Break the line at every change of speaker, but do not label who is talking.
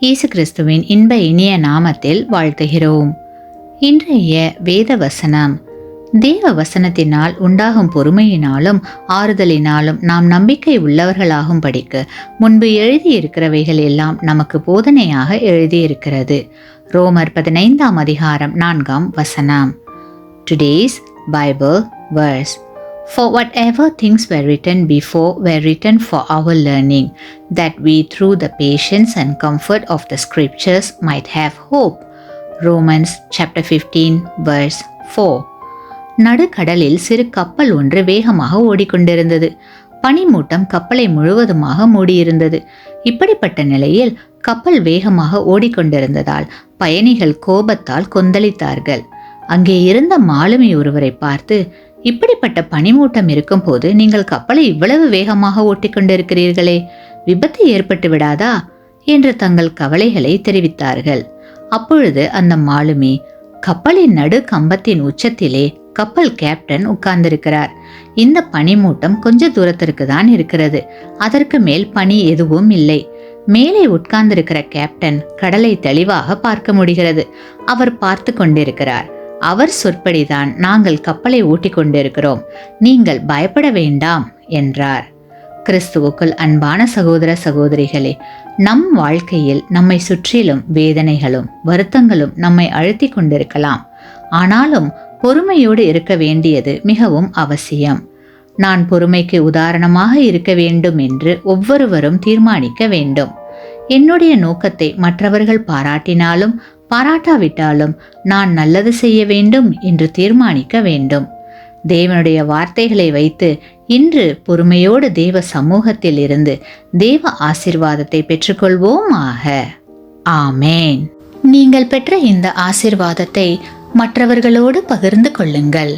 இயேசு கிறிஸ்துவின் இன்ப இனிய நாமத்தில் வாழ்த்துகிறோம். இன்றைய வேத வசனம், தேவ வசனத்தினால் உண்டாகும் பொறுமையினாலும் ஆறுதலினாலும் நாம் நம்பிக்கை உள்ளவர்களாகும்படிக்கு முன்பு எழுதியிருக்கிறவைகள் எல்லாம் நமக்கு போதனையாக எழுதியிருக்கிறது. ரோமர் 15ஆம் அதிகாரம் 4ஆம் வசனம். Today's Bible verse. For whatever things were written before were written for our learning, that we through the patience and comfort of the scriptures might have hope. Romans chapter 15 verse 4. நடுக்கடலில் சிறு கப்பல் ஒன்று வேகமாக ஓடிக்கொண்டிருந்தது. பனிமூட்டம் கப்பலை முழுவதுமாக மூடியிருந்தது. இப்படிப்பட்ட நிலையில் கப்பல் வேகமாக ஓடிக்கொண்டிருந்ததால் பயணிகள் கோபத்தால் கொந்தளித்தார்கள். அங்கே இருந்த மாலுமி ஒருவரை பார்த்து, இப்படிப்பட்ட பனிமூட்டம் இருக்கும் போது நீங்கள் கப்பலை இவ்வளவு வேகமாக ஓட்டிக்கொண்டிருக்கிறீர்களே, விபத்து ஏற்பட்டு விடாதா என்று தங்கள் கவலைகளை தெரிவித்தார்கள். அப்பொழுது அந்த மாலுமி, கப்பலின் நடு கம்பத்தின் உச்சத்திலே கப்பல் கேப்டன் உட்கார்ந்திருக்கிறார். இந்த பனிமூட்டம் கொஞ்ச தூரத்திற்கு தான் இருக்கிறது. அதற்கு மேல் பனி எதுவும் இல்லை. மேலே உட்கார்ந்திருக்கிற கேப்டன் கடலை தெளிவாக பார்க்க முடிகிறது. அவர் பார்த்து கொண்டிருக்கிறார். அவர் சொற்படிதான் நாங்கள் கப்பலை ஓட்டிக் கொண்டிருக்கிறோம். நீங்கள் பயப்பட வேண்டாம் என்றார். கிறிஸ்துவுக்குள் அன்பான சகோதர சகோதரிகளே, நம் வாழ்க்கையில் நம்மை சுற்றிலும் வேதனைகளும் வருத்தங்களும் நம்மை அழுத்தி கொண்டிருக்கலாம். ஆனாலும் பொறுமையோடு இருக்க வேண்டியது மிகவும் அவசியம். நான் பொறுமைக்கு உதாரணமாக இருக்க வேண்டும் என்று ஒவ்வொருவரும் தீர்மானிக்க வேண்டும். என்னுடைய நோக்கத்தை மற்றவர்கள் பாராட்டினாலும் பாராட்டாவிட்டாலும் நான் நல்லது செய்ய வேண்டும் என்று தீர்மானிக்க வேண்டும். தேவனுடைய வார்த்தைகளை வைத்து இன்று பொறுமையோடு தேவ சமூகத்தில் இருந்து தேவ ஆசீர்வாதத்தை பெற்றுக்கொள்வோமாக. ஆமேன். நீங்கள் பெற்ற இந்த ஆசீர்வாதத்தை மற்றவர்களோடு பகிர்ந்து கொள்ளுங்கள்.